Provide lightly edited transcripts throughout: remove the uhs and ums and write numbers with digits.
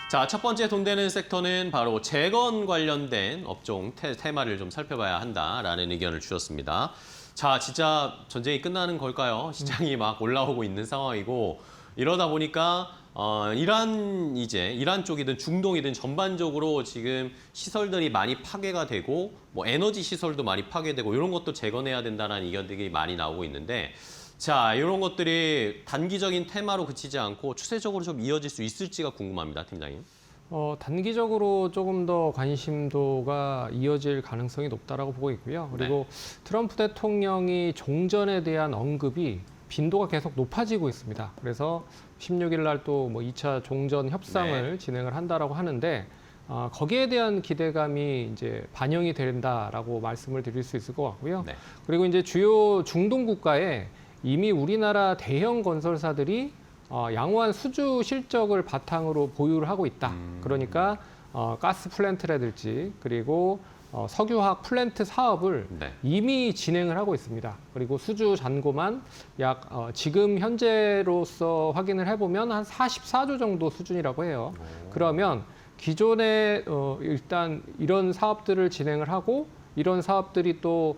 자, 첫 번째 돈 되는 섹터는 바로 재건 관련된 업종 테마를 좀 살펴봐야 한다라는 의견을 주셨습니다. 자, 진짜 전쟁이 끝나는 걸까요? 시장이 막 올라오고 있는 상황이고 이러다 보니까 이란 쪽이든 중동이든 전반적으로 지금 시설들이 많이 파괴가 되고 뭐 에너지 시설도 많이 파괴되고 이런 것도 재건해야 된다는 의견들이 많이 나오고 있는데 자, 이런 것들이 단기적인 테마로 그치지 않고 추세적으로 좀 이어질 수 있을지가 궁금합니다, 팀장님. 단기적으로 조금 더 관심도가 이어질 가능성이 높다라고 보고 있고요. 그리고 트럼프 대통령이 종전에 대한 언급이 빈도가 계속 높아지고 있습니다. 그래서 16일 날 또 뭐 2차 종전 협상을 진행을 한다라고 하는데 거기에 대한 기대감이 이제 반영이 된다라고 말씀을 드릴 수 있을 것 같고요. 그리고 이제 주요 중동 국가에 이미 우리나라 대형 건설사들이 양호한 수주 실적을 바탕으로 보유를 하고 있다. 그러니까 가스 플랜트라든지 그리고 석유화학 플랜트 사업을 이미 진행을 하고 있습니다. 그리고 수주 잔고만 약 지금 현재로서 확인을 해보면 한 44조 정도 수준이라고 해요. 그러면 기존에 일단 이런 사업들을 진행을 하고 이런 사업들이 또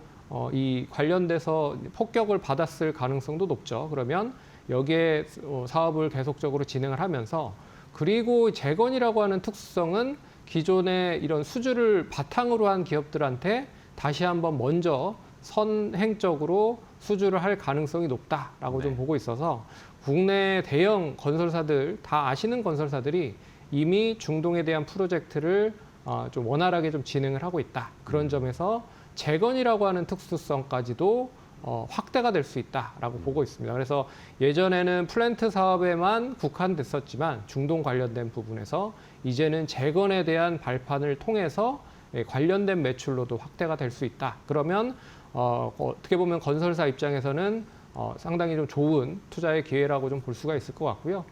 이 관련돼서 폭격을 받았을 가능성도 높죠. 그러면 여기에 사업을 계속적으로 진행을 하면서 그리고 재건이라고 하는 특수성은 기존의 이런 수주를 바탕으로 한 기업들한테 다시 한번 먼저 선행적으로 수주를 할 가능성이 높다라고 좀 보고 있어서 국내 대형 건설사들 다 아시는 건설사들이 이미 중동에 대한 프로젝트를 좀 원활하게 좀 진행을 하고 있다. 그런 점에서 재건이라고 하는 특수성까지도 확대가 될 수 있다라고 보고 있습니다. 그래서 예전에는 플랜트 사업에만 국한됐었지만 중동 관련된 부분에서 이제는 재건에 대한 발판을 통해서 관련된 매출로도 확대가 될 수 있다. 그러면 어떻게 보면 건설사 입장에서는 상당히 좀 좋은 투자의 기회라고 좀 볼 수가 있을 것 같고요.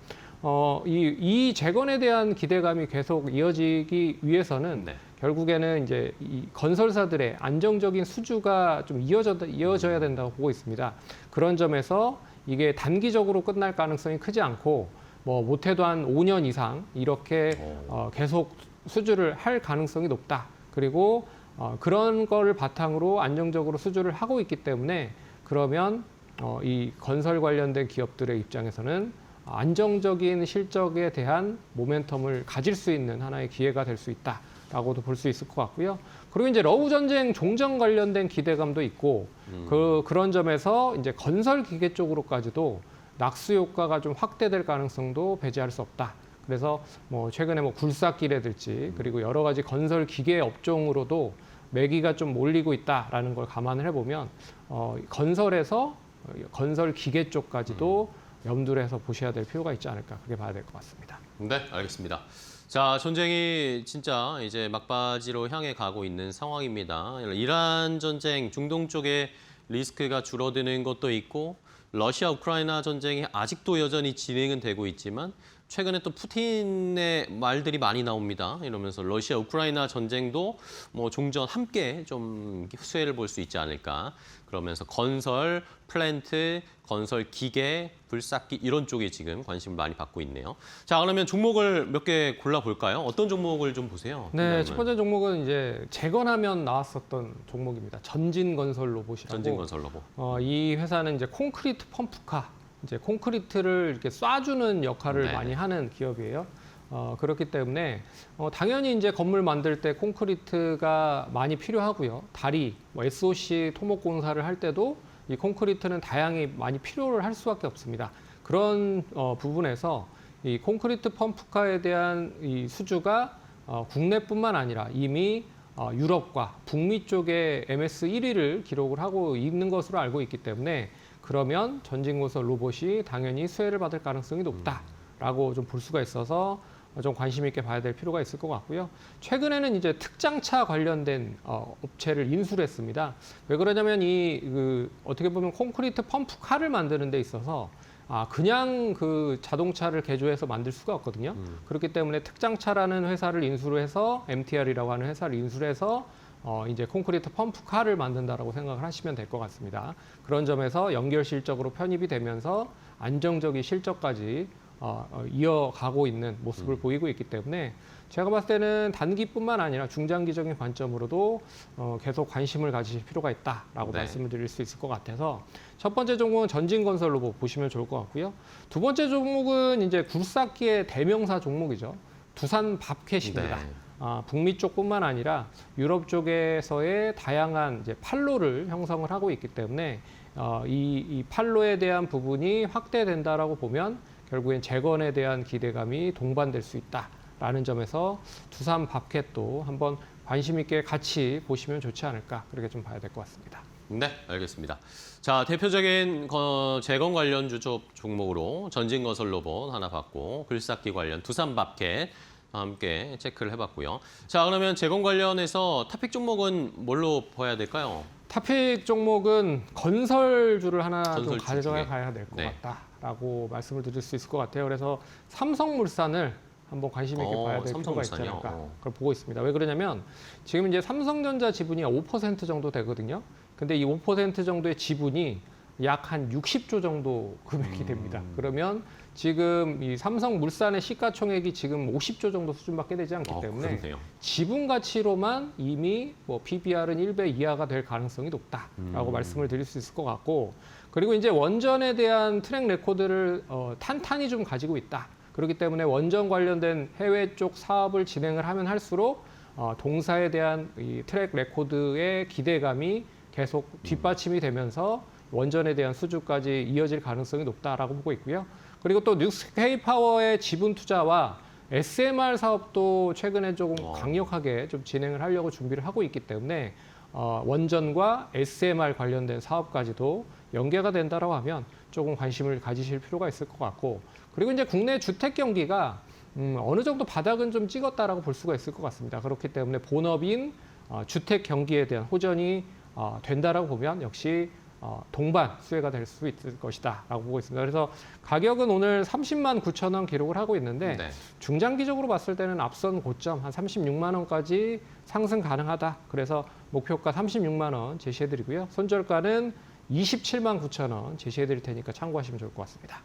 이 재건에 대한 기대감이 계속 이어지기 위해서는 결국에는 이제 이 건설사들의 안정적인 수주가 좀 이어져야 된다고 보고 있습니다. 그런 점에서 이게 단기적으로 끝날 가능성이 크지 않고 뭐 못해도 한 5년 이상 이렇게 계속 수주를 할 가능성이 높다. 그리고 그런 거를 바탕으로 안정적으로 수주를 하고 있기 때문에 그러면 이 건설 관련된 기업들의 입장에서는 안정적인 실적에 대한 모멘텀을 가질 수 있는 하나의 기회가 될 수 있다라고도 볼 수 있을 것 같고요. 그리고 이제 러우 전쟁 종전 관련된 기대감도 있고 그런 점에서 이제 건설 기계 쪽으로까지도 낙수 효과가 좀 확대될 가능성도 배제할 수 없다. 그래서 뭐 최근에 뭐 굴삭기라든지 그리고 여러 가지 건설 기계 업종으로도 매기가 좀 몰리고 있다라는 걸 감안을 해보면 건설에서 건설 기계 쪽까지도 염두를 해서 보셔야 될 필요가 있지 않을까 그렇게 봐야 될 것 같습니다. 네, 알겠습니다. 자, 전쟁이 진짜 이제 막바지로 향해 가고 있는 상황입니다. 이란 전쟁, 중동 쪽에 리스크가 줄어드는 것도 있고 러시아 우크라이나 전쟁이 아직도 여전히 진행은 되고 있지만 최근에 또 푸틴의 말들이 많이 나옵니다. 이러면서 러시아 우크라이나 전쟁도 뭐 종전 함께 좀 수혜를 볼 수 있지 않을까. 그러면서 건설, 플랜트, 건설 기계, 불삭기 이런 쪽에 지금 관심을 많이 받고 있네요. 자, 그러면 종목을 몇 개 골라볼까요? 어떤 종목을 좀 보세요? 네, 첫 번째 종목은 이제 재건하면 나왔었던 종목입니다. 전진건설 로봇이라고. 전진건설 로봇. 이 회사는 이제 콘크리트 펌프카, 이제 콘크리트를 이렇게 쏴주는 역할을 많이 하는 기업이에요. 그렇기 때문에 당연히 이제 건물 만들 때 콘크리트가 많이 필요하고요. 다리, 뭐 SOC 토목 공사를 할 때도 이 콘크리트는 다양히 많이 필요를 할 수밖에 없습니다. 그런 부분에서 이 콘크리트 펌프카에 대한 이 수주가 국내뿐만 아니라 이미 유럽과 북미 쪽에 MS 1위를 기록을 하고 있는 것으로 알고 있기 때문에 그러면 전진건설 로봇이 당연히 수혜를 받을 가능성이 높다라고 좀 볼 수가 있어서 좀 관심 있게 봐야 될 필요가 있을 것 같고요. 최근에는 이제 특장차 관련된 업체를 인수를 했습니다. 왜 그러냐면 어떻게 보면 콘크리트 펌프카를 만드는 데 있어서 그냥 그 자동차를 개조해서 만들 수가 없거든요. 그렇기 때문에 특장차라는 회사를 인수를 해서 MTR이라고 하는 회사를 인수를 해서 이제 콘크리트 펌프카를 만든다라고 생각을 하시면 될 것 같습니다. 그런 점에서 연결 실적으로 편입이 되면서 안정적인 실적까지 이어가고 있는 모습을 보이고 있기 때문에 제가 봤을 때는 단기뿐만 아니라 중장기적인 관점으로도 계속 관심을 가지실 필요가 있다라고 네. 말씀을 드릴 수 있을 것 같아서 첫 번째 종목은 전진건설로 보시면 좋을 것 같고요. 두 번째 종목은 이제 굴삭기의 대명사 종목이죠. 두산 밥캣입니다. 네. 북미 쪽뿐만 아니라 유럽 쪽에서의 다양한 이제 판로를 형성을 하고 있기 때문에 이 판로에 대한 부분이 확대된다라고 보면 결국엔 재건에 대한 기대감이 동반될 수 있다라는 점에서 두산 밥캣도 한번 관심 있게 같이 보시면 좋지 않을까 그렇게 좀 봐야 될 것 같습니다. 네, 알겠습니다. 자, 대표적인 재건 관련 종목으로 전진건설 로봇 하나 봤고 굴삭기 관련 두산밥캣 함께 체크를 해봤고요. 자, 그러면 재건 관련해서 탑픽 종목은 뭘로 봐야 될까요? 탑픽 종목은 건설주를 하나 좀 건설주 가져가야 될 것 네. 같다라고 말씀을 드릴 수 있을 것 같아요. 그래서 삼성물산을 한번 관심 있게 봐야 될 필요가 있지 삼성물산이요? 않을까 그걸 보고 있습니다. 왜 그러냐면 지금 이제 삼성전자 지분이 5% 정도 되거든요. 근데 이 5% 정도의 지분이 약 한 60조 정도 금액이 됩니다. 그러면 지금 이 삼성물산의 시가총액이 지금 50조 정도 수준밖에 되지 않기 때문에 그렇네요. 지분 가치로만 이미 뭐 PBR은 1배 이하가 될 가능성이 높다라고 말씀을 드릴 수 있을 것 같고 그리고 이제 원전에 대한 트랙 레코드를 탄탄히 좀 가지고 있다. 그렇기 때문에 원전 관련된 해외 쪽 사업을 진행을 하면 할수록 동사에 대한 이 트랙 레코드의 기대감이 계속 뒷받침이 되면서 원전에 대한 수주까지 이어질 가능성이 높다라고 보고 있고요. 그리고 또 뉴스케이파워의 지분 투자와 SMR 사업도 최근에 조금 강력하게 좀 진행을 하려고 준비를 하고 있기 때문에 원전과 SMR 관련된 사업까지도 연계가 된다라고 하면 조금 관심을 가지실 필요가 있을 것 같고 그리고 이제 국내 주택 경기가 어느 정도 바닥은 좀 찍었다라고 볼 수가 있을 것 같습니다. 그렇기 때문에 본업인 주택 경기에 대한 호전이 된다라고 보면 역시 동반 수혜가 될 수 있을 것이다라고 보고 있습니다. 그래서 가격은 오늘 30만 9천 원 기록을 하고 있는데 네. 중장기적으로 봤을 때는 앞선 고점 한 36만 원까지 상승 가능하다. 그래서 목표가 36만 원 제시해드리고요. 손절가는 27만 9천 원 제시해드릴 테니까 참고하시면 좋을 것 같습니다.